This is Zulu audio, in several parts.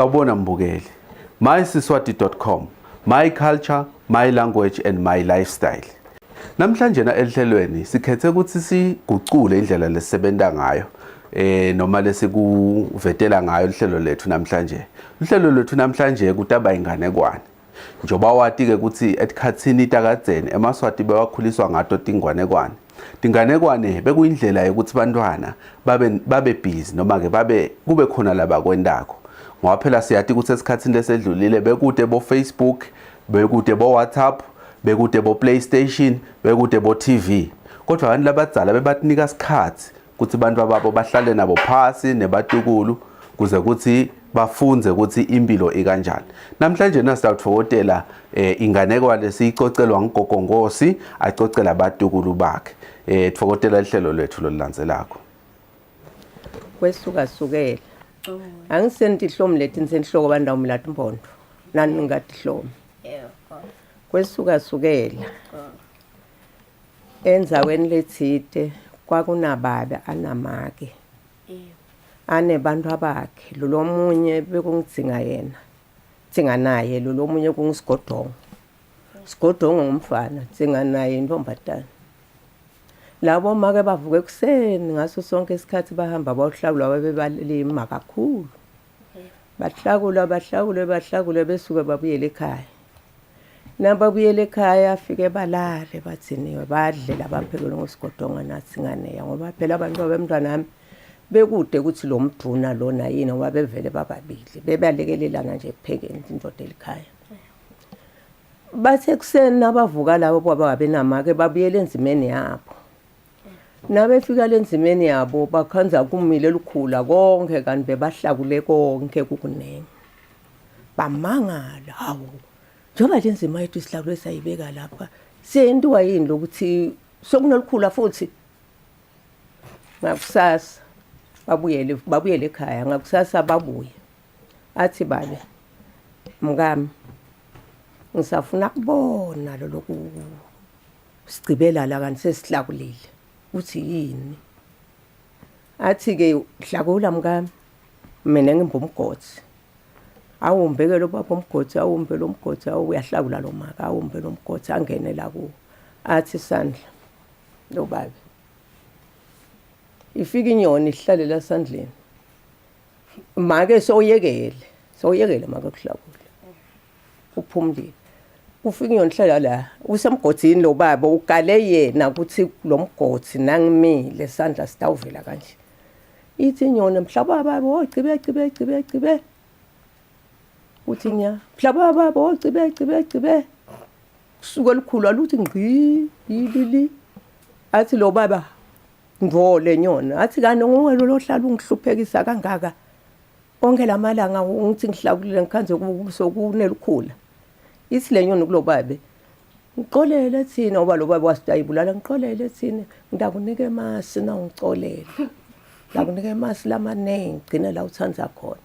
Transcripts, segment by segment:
Sawubona mbukeli. MySiswati.com, my culture, my language and my lifestyle. Namhlanje na ehlelweni sikhethe ukuthi sigucule indlela lesisebenta ngayo noma lesikuvetela ngayo ihlelo lethu namhlanje. Ihlelo lethu namhlanje kutaba inganekwane. Njoba wati ke ukuthi etikhatsini takadzeni emaswati bewakhuliswa ngato tingwanekwane. Tinganekwane bekuyindlela yokuthi bantwana babe busy noma ke kube khona laba kwendako. Ngoba phela siyathi ukuthi esikhatsini lesedlulile bekude bo Facebook, bekude bo WhatsApp, bekude bo PlayStation, bekude bo TV. Kodwa abantu labadzala bebatinika isikhathi ukuthi abantu ababo bahlale nabo phasi nebatukulu kuze ukuthi bafunze ukuthi impilo ikanjani. Namhlanje nasizawuthokotela inganekwane siyicocelwa ngugogo Ngosi acocela abatukulu bakhe. Thokotela ihlelo lethu lolilandzelako. Kwesukasukela. Angisenti ihlomo lethi nisenhloko bandawo mlathi mpondo. Nani ngati ihlomo. Kwesukasukela. Enzaweni lethite kwakunababa anamake. Ane bantu abakhe lo munye bekungidzinga yena. Dzinga naye lo munye kungisigodongo. Sigodongo ngumfana, dzinga naye intombazane. Labo make bavuka ekuseni ngaso sonke isikhathi bahamba bayohlakula babebalima kakhulu. Bahlakule besuke babuyele ekhaya. Nababuyele ekhaya afike balale bathiniwe badle labaphekelwe ngosigodongo natsingane ngoba phela abantu abemntwana nami bekude ukuthi lo mduna lona yini ngoba bevele bababili bebalekelelana nje ekuphekeni indoda elikhaya. Bathe ekuseni nabavuka labo babenamake babuyele enzimeni yabo. Nabefika lenzimeni yabo bakhanza kumile lukhula konke kanti bebahlakule konke kukunene. Bamangala hawo. Njoba lenzima yethu isihlakule sayibeka lapha. Siyentiwa yini lokuthi sokunolukhula futhi. Ngakusasa babuyele ekhaya ngakusasa babuye. Athi babe mngami ngisafuna kubona lo loku sigcibela la kanti sesihlakulile. Uthi yini? Athi ke hlakula mngami mina ngimbumgotsi. Awumbeke lo baba umgotsi awumbe lo mgotsi uyahlakula lo maka awumbe lo mgotsi angene la ku. Athi sandla lo baba. Ifika inyoni ihlale la sandleni. Make soyekele make kuhlakula. Uphumlile. Ufika inyoni ihlala la usemgodzini lo baba ukale yena ukuthi lo mgotsi nangimile sandla sitawuvela kanje. Ithi inyoni mhlaba baba cibe. Uthi nya mhlaba baba cibe. Kusuka elikhulu aluthi ngqi yilili. Athi lo baba ngivole nyona athi kanti ngowelo lohlala ungihluphekisa kangaka. Konke lamalanga ungithi ngihlakulile ngikhanze sokunelikhula. Ithi lenyoni kulo babe ngiqolele thina ngoba lo baba wasitayibulala ngiqolele thina ngidakunike emasi na ngicolele ndakunike emasi lamanengi gcina la uthanza khona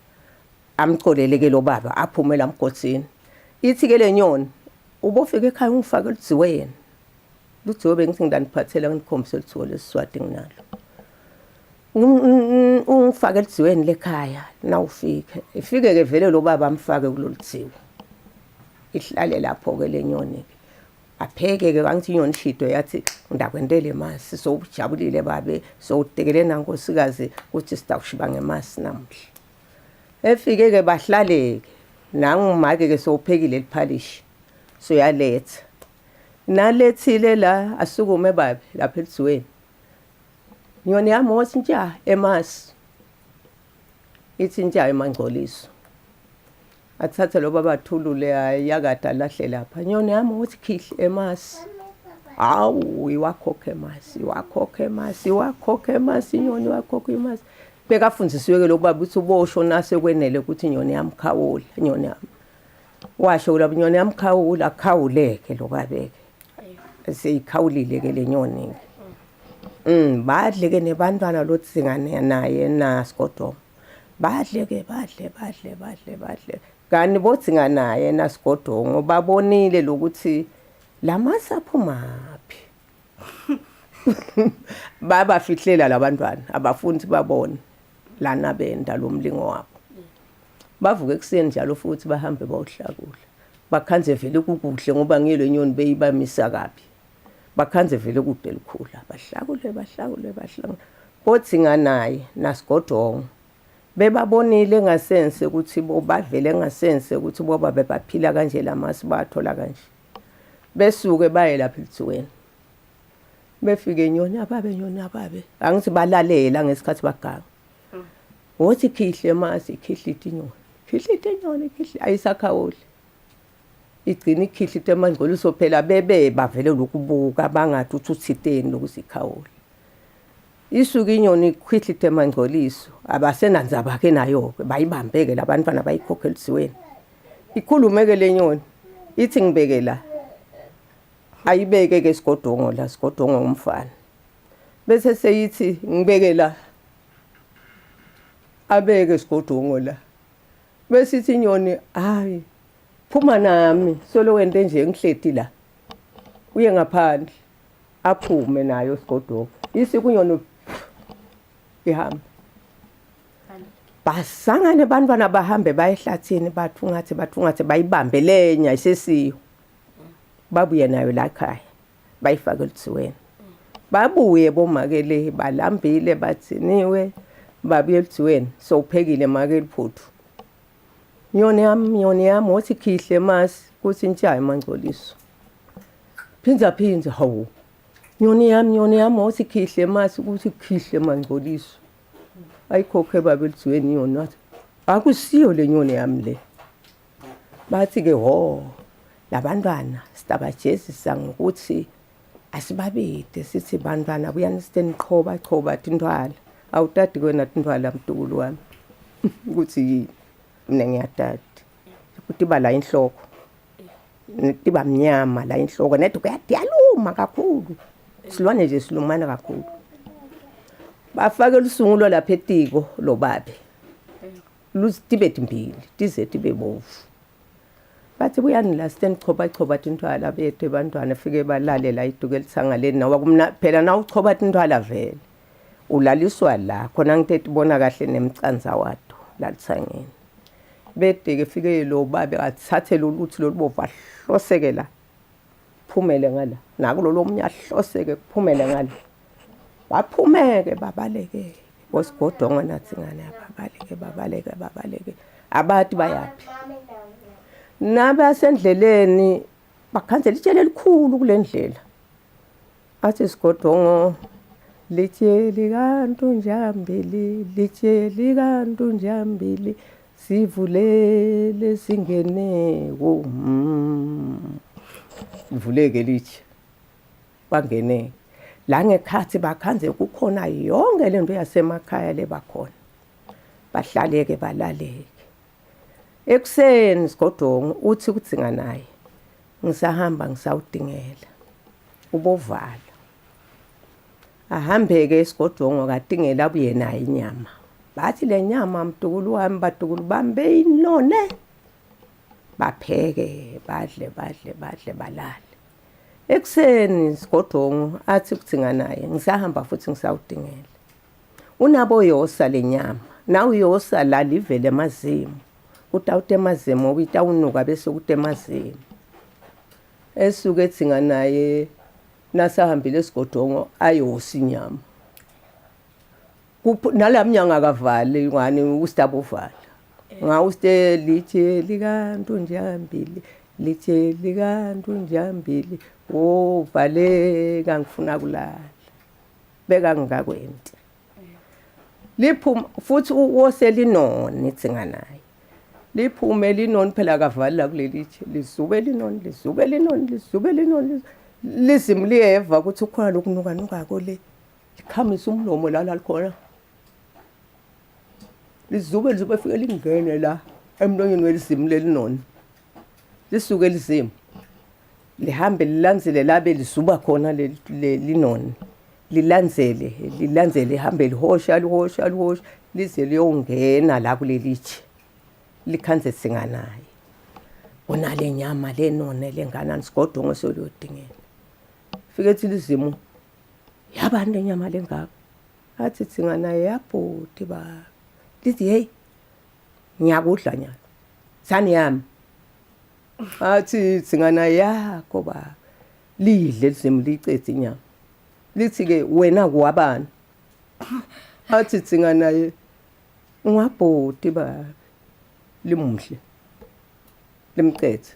amcolele ke lo baba aphumela emgotsini. Ithi ke lenyoni ubofika ekhaya ungifake lidziweni ludziwe bengithi ngidaniphathela ngikhombise lithiwe lesiswati nginalo ungifake lidziweni lekhaya na ufike ifike ke vele lo baba amfake kulolidziwe. Ihlale lapho ke lenyoni apheke ke kangithi inyoni shido yathi ndakwendele emasi sowujabulile babe sowutekele nankosikazi ukuthi sitawushiba ngemasi namhla. Efike ke bahlaleke nangumake ke sowuphekile liphalishi soyaletha nalethile la asukume babe lapha elidziweni. Nyoni yami wothi ntsha emasi ithi ntsha emangcoliso. Athatha lo baba thulule yakada lahle lapha. Nyoni yami uthi khihle emasi. Awu iwakhokhe emasi nyoni wakhokhe emasi. Bekafundzisiwe ke lo baba uthi ubosho nase kwenele ukuthi inyoni yami khawula inyoni yami. Washo la inyoni yami khawula khawuleke lo babeke. Seyikhawulile ke lenyoni. Badle ke nebantwana lotsingane naye naSigodongo. Badle ke badle. Kani botsinga naye naSigodongo babonile lokuthi lamasi aphumaphi. Baba fihlela labantwana abafundi babone lana benda lo mlingo wabo. bavuke ekuseni njalo futhi bahambe bayohlakula bakhanze vele kukuhle ngoba ngiyelo nyoni beyibamisa kabi bakhanze vele kude likhula bahlakule bothi nganaye naSigodongo bebabonile ngasense ukuthi bo bavele ngasense ukuthi boba bebaphila kanje lamasi bathola kanje besuke baye lapha eLithuweni befike nyoni ababe angithi balalela ngesikhathi baganga wothi khihle masi khihlita inyoni ayisakhawuli igcina ikhihlita emangcoliso phela bebe bavele lokubuka bangathi uthitheni lokusikhawuli isuke inyoni ikhihlita emangcoliso abasenandzaba ke nayo bayibambeke labantwana bayikhokhe eLithuweni ikhulumeke lenyoni ithi ngibeke la ayibeke ke Sigodongo la Sigodongo ngumfana bese seyithi ngibeke la abeke Sigodongo la bese ithi inyoni hayi phuma nami solo wente nje ngihleti la uye ngaphandle aphume nayo Sigodongo isikunyoni ihamba basangane bantwana bahambe bayehlathini bathungathe bayibambe lenya isesiyo babuye nayo la ekhaya bayifaka eLithuweni babuye bomakele balambile bathiniwe babuye eLithuweni sowuphekile make liphuthu nyoni yami othi khihle masi kuthi ntshaye emangcoliso phinza hawu nyoni yami othi khihle masi kuthi khihle emangcoliso ayikhokhe babe eLithuweni yona wathi akusiyo le nyoni yami le bathi ke ho labantwana sitabajezisa ngokuthi asibabide sithi bantwana we understand qhoba tintwala awutati kwena tintwala mtukulu wami ukuthi yini mina ngiyatati ukuthi bala inhloko tiba mnyama la inhloko nethu kuyadiyaluma kakhulu silwane nje silumana kakhulu bafake ulisungulo lapha etiko lobabe luzitibe timbili tize tibe bovu bathi buyani la stand choba tintwala bethe bantwana fike balale la iduke elitsangaleni nawa kumna phela na uchoba tintwala vele ulaliswa la khona ngithe bona kahle nemcanza wato la litsangeni bede ke fike lo babe athathe loluthi lolubova hlosekela phumele ngala nakulolo omnya hloseke kuphumele ngala baphumeke babaleke boSigodongo nathi ngane babaleke abathi bayapi nabasendleleni bakhanzela itshele elikhulu kulendlela athi Sigodongo lithe likantunjambili sivulele singene ivuleke lithi bangene la ngekhathi bakhanze kukhona yonke lento yasemakhaya lebakhona bahlaleke balaleke ekuseni Sigodongo uthi kutsinga naye ngisahamba ngisawudingela ubovala ahambeke Sigodongo kadingela abuye naye inyama bathi le nyama mtukulu wami batukulu bambe inone bapheke badle balale ekuseni Sigodongo athi kutsinga naye ngisahamba futhi ngisawudingela unabo yosa lenyama nawu yosa la livele emazimu utawute emazimu uyitawunuka bese kude emazimu esuke etsinga naye nasahambile Sigodongo ayosa inyama nalamnyanga kavale ngani usitabovala ngawuste lithe likantunjambili wo valeka ngifuna kulala beka ngikakwenti liphuma futhi wose linoni tsinga naye liphume linoni phela kavala kulelithi lizube linoni lizimliyeva ukuthi ukhona lokunuka kole likhamisa umlomo la likhona lizube fike lingene la emlonyeni welizimle linoni lisuke lizimu lihambe lilandzele labe lizuba khona linoni lilandzele lihambe lihosha lize liyongena la kulelithi likhanze tsinga naye unale nyama lenone lenganani Sigodongo soliyodingela fike ethi lizimu yabani lenyama lengaka athi tsinga naye yabhoti ba lithi hey ngiyakudla nyalo sani yami athi singana yakho ba lidle lisemlicethe inyama lithi ke wena kwabani athi singanaye ungabhoti ba limuhle limcethe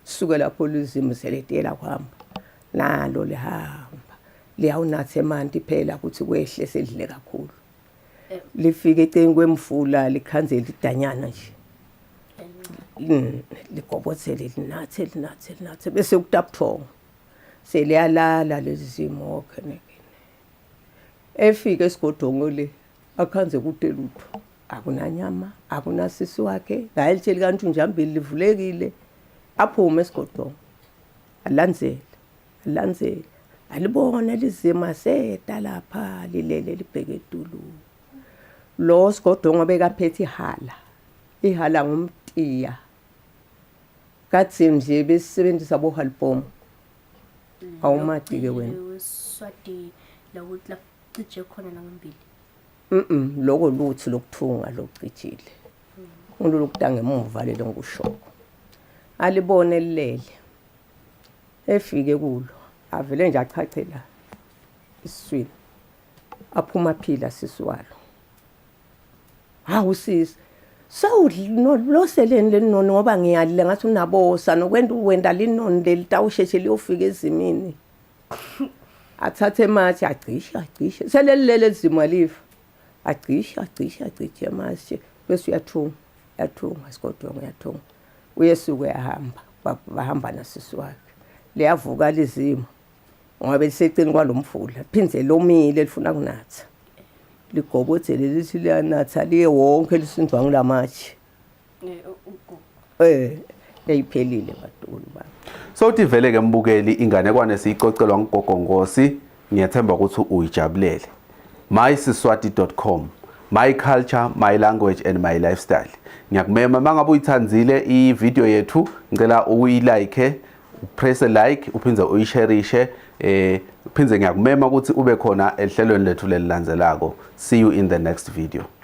suka lapho lizimo seletela kuhamba nalo lihamba liyawunatha emanti phela ukuthi kwehle sedlile kakhulu lifike eceleni kwemfula likhanzela idanyana nje ligobothele linathe bese kutabuthongo seliyalala lezi zimo okheneke efika esigodongo le akhanze kude lutho akunanyama akunasisi wakhe ngayelitsheli kanti unjambili livulekile aphume esigodongo alanzele alibona lizima seda lapha lilele libheke etulu lo sigodongo bekaphethe ihala ngumtiya kathi nje besebenzisa bohalbom awumaci ke wena Swati la ukuthi la cije khona nangambili loko luthi lokuthunga lokucijile ulukutanga emuva lelo ngushoko alibone lilele efike kulo avele nje achachela iswini aphuma phila sisiwalo hawu sisi loseleni lenoni ngoba ngiyalile ngathi unabosa wenda linoni lelitawusheshe liyofika ezimini athathe mathe acisha selelilele ezimo alifa acisha mathe bese uyathunga isigodongo uyathunga uyesuka uyahamba bahamba nasisi wakhe liyavuka lizimo ngoba liseceni kwalomfula phindze lomile lifuna kunatha ligobothele lithi liyanatha liye wonke lisindwa ngilamathi eyiphelile badulu baba Sothi vele ke mbukeli inganekwane siyicocelwa ngugogo Ngosi ngiyathemba ukuthi uyijabulele mysiswati.com my culture my language and my lifestyle ngiyakumema mangabe uyithandzile i video yethu ngicela uyilike press like uphindze uyishareishe uphindze ngiyakumema ukuthi ube khona ehlelweni lethu lelilandzelako see you in the next video.